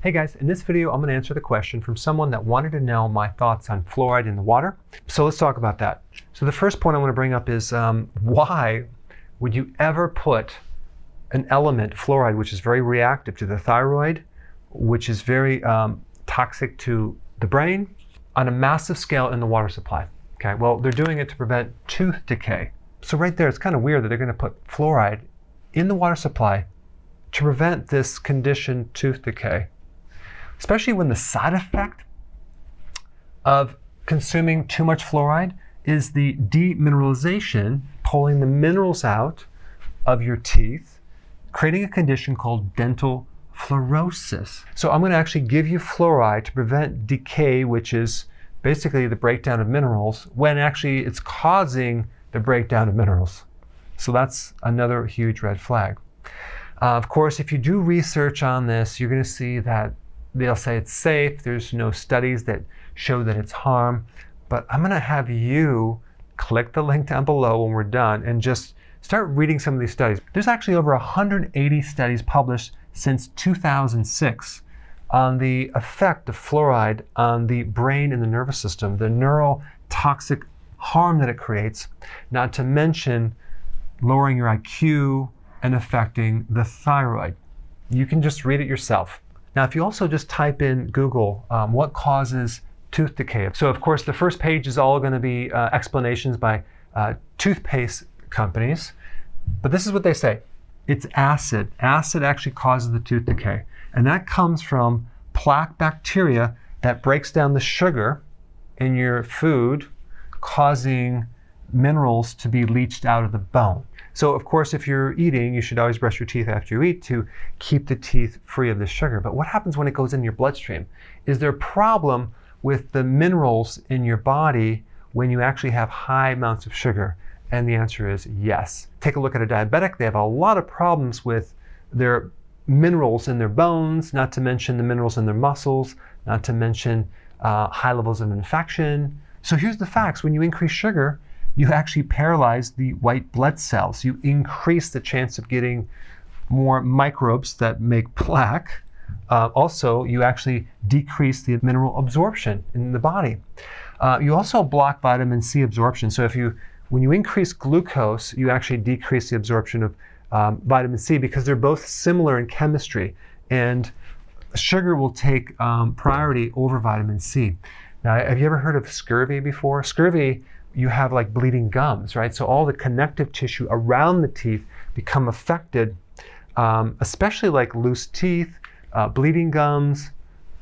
Hey guys, in this video I'm going to answer the question from someone that wanted to know my thoughts on fluoride in the water. So let's talk about that. So the first point I want to bring up is why would you ever put an element, fluoride, which is very reactive to the thyroid, which is very toxic to the brain, on a massive scale in the water supply? Okay, well, they're doing it to prevent tooth decay. So right there, it's kind of weird that they're going to put fluoride in the water supply to prevent this condition, tooth decay, especially when the side effect of consuming too much fluoride is the demineralization, pulling the minerals out of your teeth, creating a condition called dental fluorosis. So I'm going to actually give you fluoride to prevent decay, which is basically the breakdown of minerals, when actually it's causing the breakdown of minerals. So that's another huge red flag. Of course, if you do research on this, you're going to see that they'll say it's safe. There's no studies that show that it's harm. But I'm going to have you click the link down below when we're done and just start reading some of these studies. There's actually over 180 studies published since 2006 on the effect of fluoride on the brain and the nervous system, the neurotoxic harm that it creates, not to mention lowering your IQ and affecting the thyroid. You can just read it yourself. Now, if you also just type in Google, what causes tooth decay? So of course, the first page is all going to be explanations by toothpaste companies, but this is what they say. It's acid. Acid actually causes the tooth decay. And that comes from plaque bacteria that breaks down the sugar in your food, causing minerals to be leached out of the bone. So of course, if you're eating, you should always brush your teeth after you eat to keep the teeth free of the sugar. But what happens when it goes in your bloodstream? Is there a problem with the minerals in your body when you actually have high amounts of sugar? And the answer is yes. Take a look at a diabetic. They have a lot of problems with their minerals in their bones, not to mention the minerals in their muscles, not to mention high levels of infection. So here's the facts. When you increase sugar, you actually paralyze the white blood cells. You increase the chance of getting more microbes that make plaque. Also, you actually decrease the mineral absorption in the body. You also block vitamin C absorption. So when you increase glucose, you actually decrease the absorption of vitamin C because they're both similar in chemistry. And sugar will take priority over vitamin C. Now, have you ever heard of scurvy before? Scurvy, you have like bleeding gums, right? So all the connective tissue around the teeth become affected, especially like loose teeth, bleeding gums,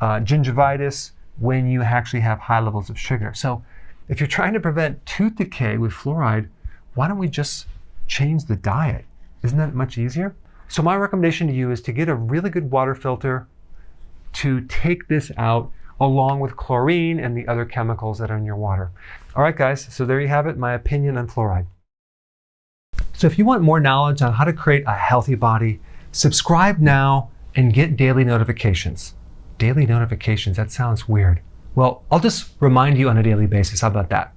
gingivitis, when you actually have high levels of sugar. So if you're trying to prevent tooth decay with fluoride, why don't we just change the diet? Isn't that much easier? So my recommendation to you is to get a really good water filter to take this out, along with chlorine and the other chemicals that are in your water. All right, guys, so there you have it, my opinion on fluoride. So if you want more knowledge on how to create a healthy body, subscribe now and get daily notifications. Daily notifications, that sounds weird. Well, I'll just remind you on a daily basis. How about that?